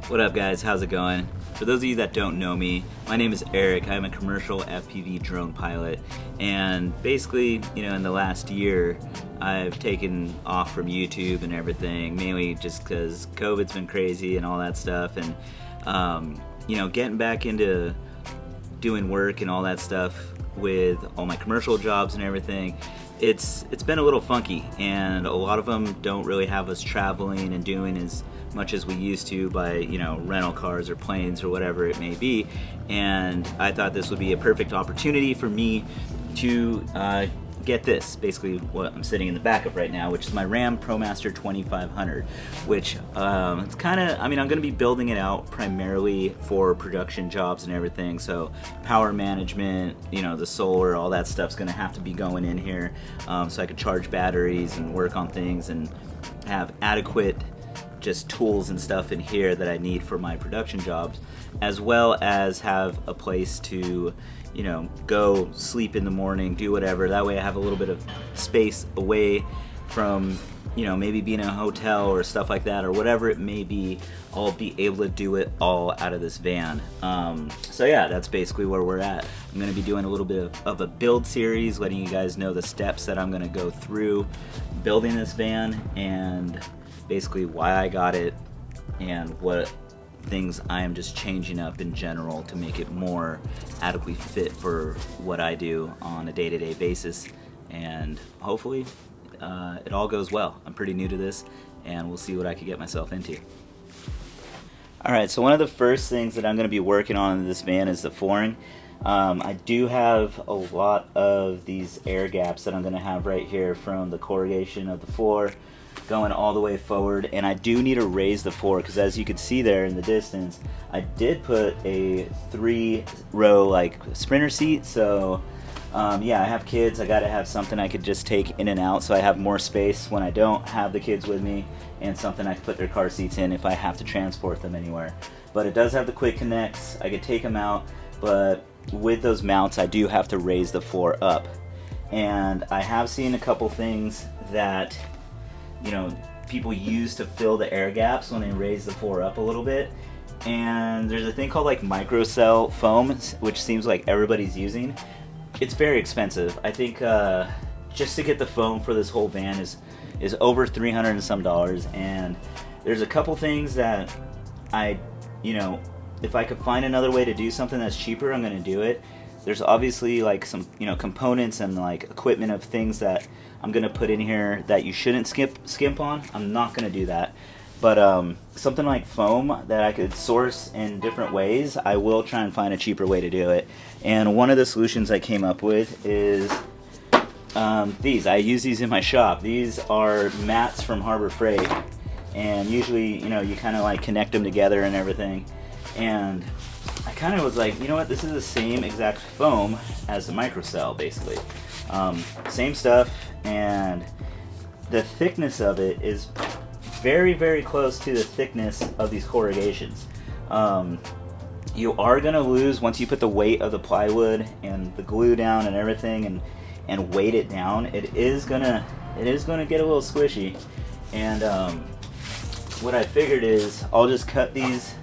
What up guys, how's it going? For those of you that don't know me, my name is Eric. I'm a commercial FPV drone pilot, and basically, in the last year I've taken off from YouTube and everything, mainly just because COVID's been crazy and all that stuff, and getting back into doing work and all that stuff with all my commercial jobs and everything, it's been a little funky, and a lot of them don't really have us traveling and doing as much as we used to by rental cars or planes or whatever it may be. And I thought this would be a perfect opportunity for me to get this, basically what I'm sitting in the back of right now, which is my Ram Promaster 2500, which it's kind of, I'm going to be building it out primarily for production jobs and everything. So power management, the solar, all that stuff's going to have to be going in here, so I could charge batteries and work on things and have adequate just tools and stuff in here that I need for my production jobs, as well as have a place to go sleep in the morning, do whatever. That way I have a little bit of space away from maybe being in a hotel or stuff like that, or whatever it may be. I'll be able to do it all out of this van. So yeah, that's basically where we're at. I'm going to be doing a little bit of a build series, letting you guys know the steps that I'm going to go through building this van, and basically why I got it and what things I am just changing up in general to make it more adequately fit for what I do on a day-to-day basis. And hopefully it all goes well. I'm pretty new to this, and we'll see what I can get myself into. Alright, so one of the first things that I'm going to be working on in this van is the flooring. I do have a lot of these air gaps that I'm going to have right here from the corrugation of the floor going all the way forward, and I do need to raise the floor because, as you can see there in the distance, I did put a 3-row sprinter seat. So yeah, I have kids, I gotta have something I could just take in and out so I have more space when I don't have the kids with me, and something I can put their car seats in if I have to transport them anywhere. But it does have the quick connects, I could take them out, but with those mounts I do have to raise the floor up. And I have seen a couple things that people use to fill the air gaps when they raise the floor up a little bit, and there's a thing called microcell foam, which seems like everybody's using. It's very expensive. I think just to get the foam for this whole van is over $300 and some, and there's a couple things that if I could find another way to do something that's cheaper, I'm gonna do it. There's obviously some components and equipment of things that I'm gonna put in here that you shouldn't skimp on. I'm not gonna do that, but something like foam that I could source in different ways, I will try and find a cheaper way to do it. And one of the solutions I came up with is these. I use these in my shop. These are mats from Harbor Freight, and usually you kind of connect them together and everything. And I kind of was like, what, this is the same exact foam as the microcell, basically. Same stuff, and the thickness of it is very, very close to the thickness of these corrugations. You are going to lose, once you put the weight of the plywood and the glue down and everything and weight it down, it is going to get a little squishy. And what I figured is I'll just cut these.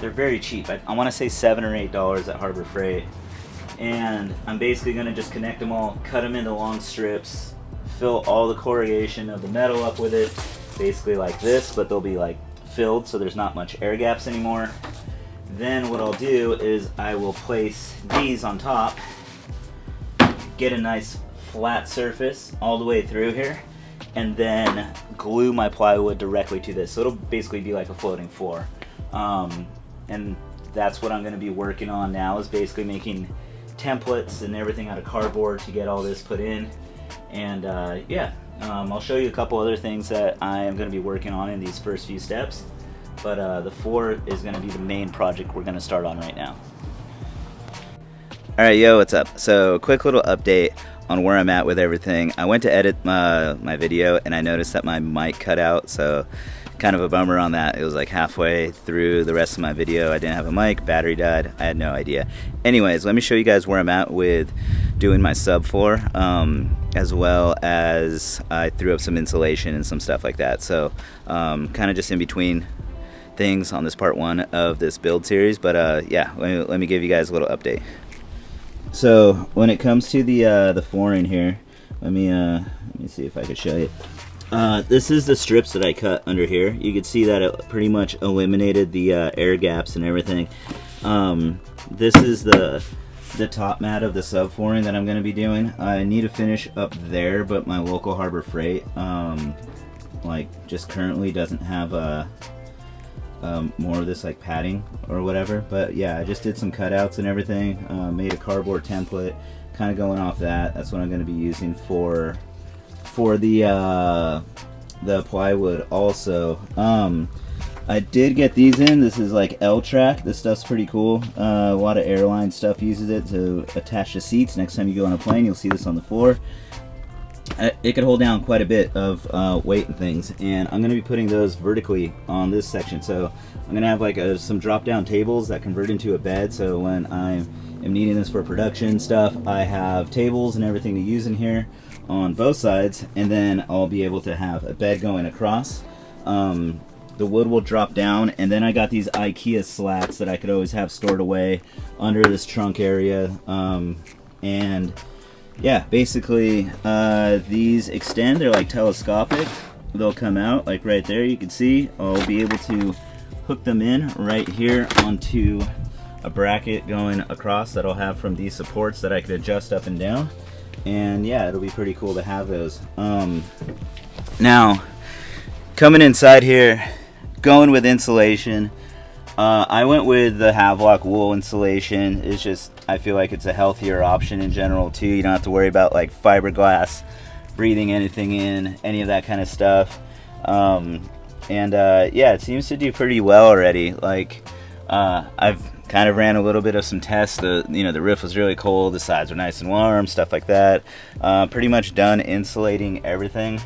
They're very cheap. I want to say $7 or $8 at Harbor Freight. And I'm basically going to just connect them all, cut them into long strips, fill all the corrugation of the metal up with it, basically like this, but they'll be filled so there's not much air gaps anymore. Then what I'll do is I will place these on top, get a nice flat surface all the way through here, and then glue my plywood directly to this. So it'll basically be like a floating floor. And that's what I'm going to be working on now, is basically making templates and everything out of cardboard to get all this put in. And yeah, I'll show you a couple other things that I am going to be working on in these first few steps, but the floor is going to be the main project we're going to start on right now. Alright, yo, what's up? So quick little update on where I'm at with everything. I went to edit my video and I noticed that my mic cut out, so kind of a bummer on that. It was halfway through the rest of my video, I didn't have a mic, battery died, I had no idea. Anyways, let me show you guys where I'm at with doing my subfloor, as well as I threw up some insulation and some stuff like that. So kind of just in between things on this part 1 of this build series, but yeah, let me give you guys a little update. So when it comes to the flooring here, let me see if I can show you. This is the strips that I cut under here. You can see that it pretty much eliminated the air gaps and everything. This is the top mat of the subflooring that I'm going to be doing. I need to finish up there, but my local Harbor Freight like just currently doesn't have more of this like padding or whatever. But yeah, I just did some cutouts and everything, made a cardboard template, kind of going off that. That's what I'm going to be using for the plywood also. I did get these in. This is like L-track. This stuff's pretty cool. A lot of airline stuff uses it to attach to seats. Next time you go on a plane, you'll see this on the floor. It could hold down quite a bit of weight and things, and I'm going to be putting those vertically on this section. So I'm going to have like some drop-down tables that convert into a bed, so when I am needing this for production stuff, I have tables and everything to use in here on both sides, and then I'll be able to have a bed going across. The wood will drop down, and then I got these IKEA slats that I could always have stored away under this trunk area. And yeah, basically these extend. They're like telescopic. They'll come out like right there. You can see I'll be able to hook them in right here onto a bracket going across that I'll have from these supports that I could adjust up and down. And yeah, it'll be pretty cool to have those. Now coming inside here, going with insulation, I went with the Havelock wool insulation. It's just, I feel like it's a healthier option in general too. You don't have to worry about like fiberglass breathing anything in, any of that kind of stuff. Yeah, it seems to do pretty well already. Like I've kind of ran a little bit of some tests. The roof was really cold, the sides were nice and warm, stuff like that. Pretty much done insulating everything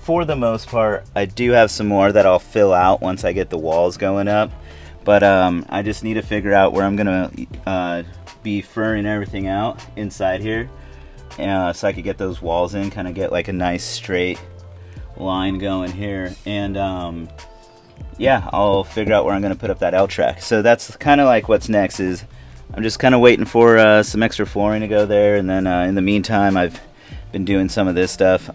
for the most part. I do have some more that I'll fill out once I get the walls going up, but I just need to figure out where I'm gonna be furring everything out inside here, so I could get those walls in, kind of get like a nice straight line going here. And yeah, I'll figure out where I'm gonna put up that L-track. So that's kind of like what's next. Is I'm just kind of waiting for some extra flooring to go there, and then in the meantime I've been doing some of this stuff.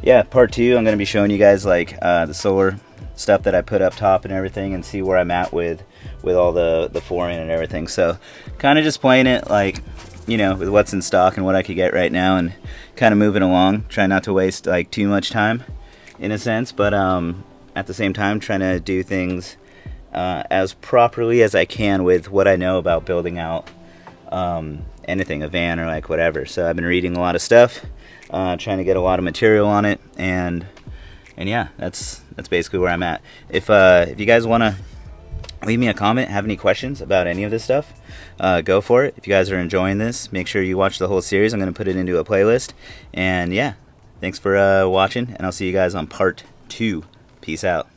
Yeah, part 2, I'm going to be showing you guys like the solar stuff that I put up top and everything, and see where I'm at with all the flooring and everything. So kind of just playing it like, with what's in stock and what I could get right now, and kind of moving along, trying not to waste like too much time in a sense, but at the same time trying to do things as properly as I can with what I know about building out anything, a van or like whatever. So I've been reading a lot of stuff, trying to get a lot of material on it, and yeah, that's basically where I'm at. If you guys want to leave me a comment, have any questions about any of this stuff, go for it. If you guys are enjoying this, make sure you watch the whole series. I'm going to put it into a playlist. And yeah, thanks for watching, and I'll see you guys on part 2. Peace out.